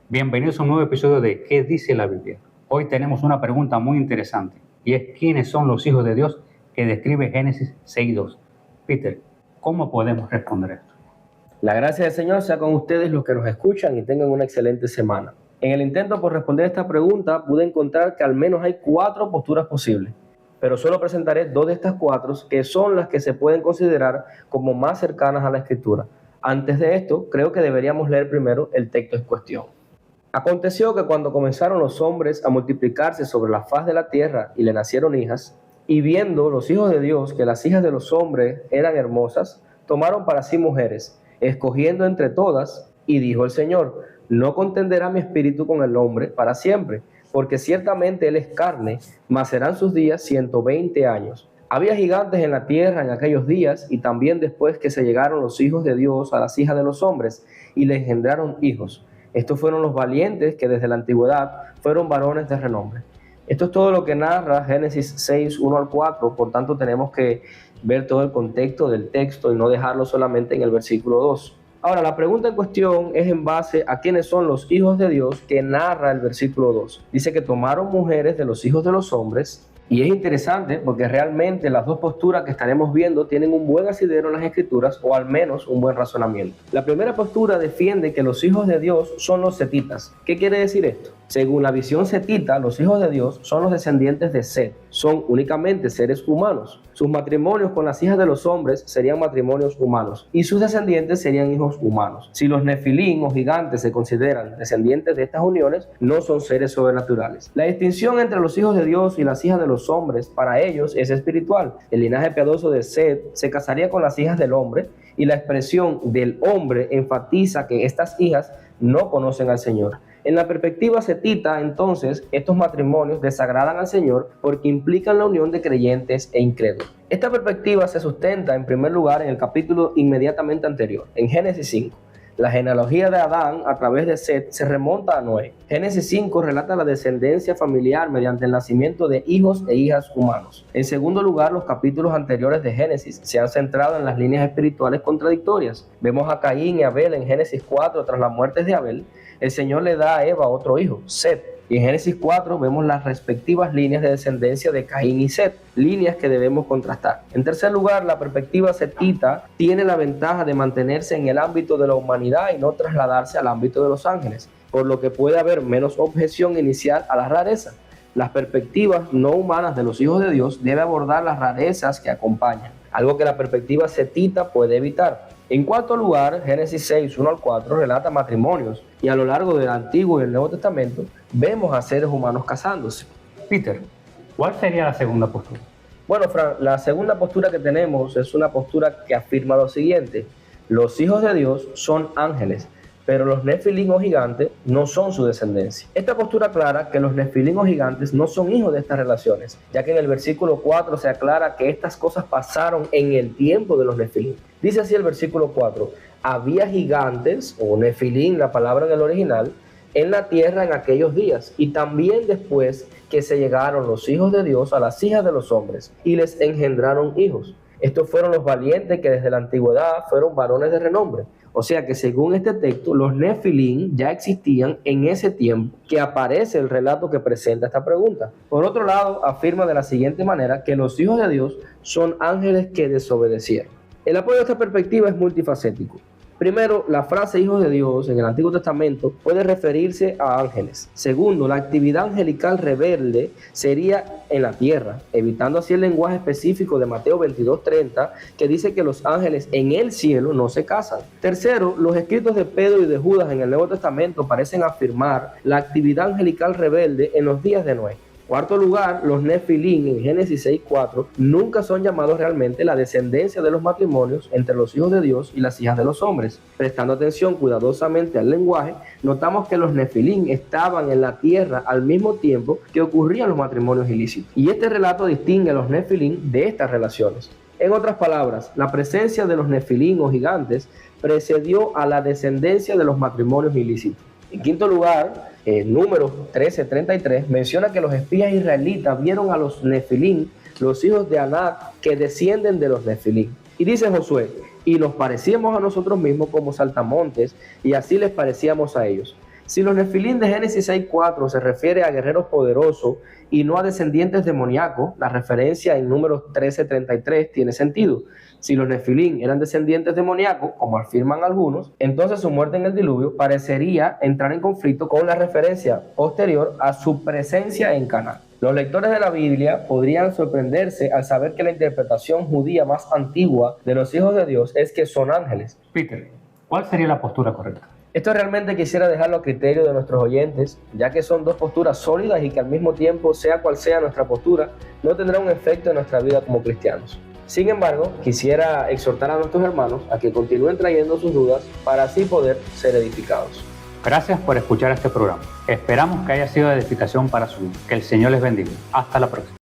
Bienvenidos a un nuevo episodio de ¿Qué dice la Biblia? Hoy tenemos una pregunta muy interesante y es ¿quiénes son los hijos de Dios que describe Génesis 6:2? Peter, ¿cómo podemos responder esto? La gracia del Señor sea con ustedes los que nos escuchan y tengan una excelente semana. En el intento por responder esta pregunta pude encontrar que al menos hay 4 posturas posibles, pero solo presentaré 2 de estas 4 que son las que se pueden considerar como más cercanas a la Escritura. Antes de esto, creo que deberíamos leer primero el texto en cuestión. Aconteció que cuando comenzaron los hombres a multiplicarse sobre la faz de la tierra y le nacieron hijas, y viendo los hijos de Dios que las hijas de los hombres eran hermosas, tomaron para sí mujeres, escogiendo entre todas, y dijo el Señor: no contenderá mi espíritu con el hombre para siempre, porque ciertamente él es carne, mas serán sus días 120 años. Había gigantes en la tierra en aquellos días, y también después que se llegaron los hijos de Dios a las hijas de los hombres, y le engendraron hijos. Estos fueron los valientes que desde la antigüedad fueron varones de renombre. Esto es todo lo que narra Génesis 6, 1 al 4, por tanto tenemos que ver todo el contexto del texto y no dejarlo solamente en el versículo 2. Ahora, la pregunta en cuestión es en base a quiénes son los hijos de Dios que narra el versículo 2. Dice que tomaron mujeres de los hijos de los hombres, y es interesante porque realmente las 2 posturas que estaremos viendo tienen un buen asidero en las Escrituras, o al menos un buen razonamiento. La primera postura defiende que los hijos de Dios son los setitas. ¿Qué quiere decir esto? Según la visión setita, los hijos de Dios son los descendientes de Set, son únicamente seres humanos. Sus matrimonios con las hijas de los hombres serían matrimonios humanos y sus descendientes serían hijos humanos. Si los nefilín o gigantes se consideran descendientes de estas uniones, no son seres sobrenaturales. La distinción entre los hijos de Dios y las hijas de los hombres para ellos es espiritual. El linaje piadoso de Set se casaría con las hijas del hombre, y la expresión del hombre enfatiza que estas hijas no conocen al Señor. En la perspectiva setita, entonces, estos matrimonios desagradan al Señor porque implican la unión de creyentes e incrédulos. Esta perspectiva se sustenta en primer lugar en el capítulo inmediatamente anterior, en Génesis 5. La genealogía de Adán a través de Set se remonta a Noé. Génesis 5 relata la descendencia familiar mediante el nacimiento de hijos e hijas humanos. En segundo lugar, los capítulos anteriores de Génesis se han centrado en las líneas espirituales contradictorias. Vemos a Caín y Abel en Génesis 4 tras la muerte de Abel. El Señor le da a Eva otro hijo, Set. Y en Génesis 4 vemos las respectivas líneas de descendencia de Caín y Set, líneas que debemos contrastar. En tercer lugar, la perspectiva setita tiene la ventaja de mantenerse en el ámbito de la humanidad y no trasladarse al ámbito de los ángeles, por lo que puede haber menos objeción inicial a la rareza. Las perspectivas no humanas de los hijos de Dios deben abordar las rarezas que acompañan, algo que la perspectiva setita puede evitar. En cuarto lugar, Génesis 6, 1 al 4 relata matrimonios, y a lo largo del Antiguo y el Nuevo Testamento vemos a seres humanos casándose. Peter, ¿cuál sería la segunda postura? Bueno, Fran, la segunda postura que tenemos es una postura que afirma lo siguiente: los hijos de Dios son ángeles, pero los nefilín o gigantes no son su descendencia. Esta postura aclara que los nefilín o gigantes no son hijos de estas relaciones, ya que en el versículo 4 se aclara que estas cosas pasaron en el tiempo de los nefilín. Dice así el versículo 4: había gigantes, o nefilín, la palabra en el original, en la tierra en aquellos días, y también después que se llegaron los hijos de Dios a las hijas de los hombres, y les engendraron hijos. Estos fueron los valientes que desde la antigüedad fueron varones de renombre. O sea que según este texto, los nefilín ya existían en ese tiempo que aparece el relato que presenta esta pregunta. Por otro lado, afirma de la siguiente manera que los hijos de Dios son ángeles que desobedecieron. El apoyo a esta perspectiva es multifacético. Primero, la frase hijos de Dios en el Antiguo Testamento puede referirse a ángeles. Segundo, la actividad angelical rebelde sería en la tierra, evitando así el lenguaje específico de Mateo 22:30, que dice que los ángeles en el cielo no se casan. Tercero, los escritos de Pedro y de Judas en el Nuevo Testamento parecen afirmar la actividad angelical rebelde en los días de Noé. Cuarto lugar, los nefilín en Génesis 6:4 nunca son llamados realmente la descendencia de los matrimonios entre los hijos de Dios y las hijas de los hombres. Prestando atención cuidadosamente al lenguaje, notamos que los nefilín estaban en la tierra al mismo tiempo que ocurrían los matrimonios ilícitos. Y este relato distingue a los nefilín de estas relaciones. En otras palabras, la presencia de los nefilín o gigantes precedió a la descendencia de los matrimonios ilícitos. En quinto lugar, Números 13:33 menciona que los espías israelitas vieron a los nefilín, los hijos de Anac, que descienden de los nefilín. Y dice Josué: y nos parecíamos a nosotros mismos como saltamontes, y así les parecíamos a ellos. Si los Nefilín de Génesis 6:4 se refiere a guerreros poderosos y no a descendientes demoníacos, la referencia en Números 13:33 tiene sentido. Si los Nefilín eran descendientes demoníacos, como afirman algunos, entonces su muerte en el diluvio parecería entrar en conflicto con la referencia posterior a su presencia en Canaán. Los lectores de la Biblia podrían sorprenderse al saber que la interpretación judía más antigua de los hijos de Dios es que son ángeles. Peter, ¿cuál sería la postura correcta? Esto realmente quisiera dejarlo a criterio de nuestros oyentes, ya que son dos posturas sólidas y que al mismo tiempo, sea cual sea nuestra postura, no tendrá un efecto en nuestra vida como cristianos. Sin embargo, quisiera exhortar a nuestros hermanos a que continúen trayendo sus dudas para así poder ser edificados. Gracias por escuchar este programa. Esperamos que haya sido de edificación para su vida. Que el Señor les bendiga. Hasta la próxima.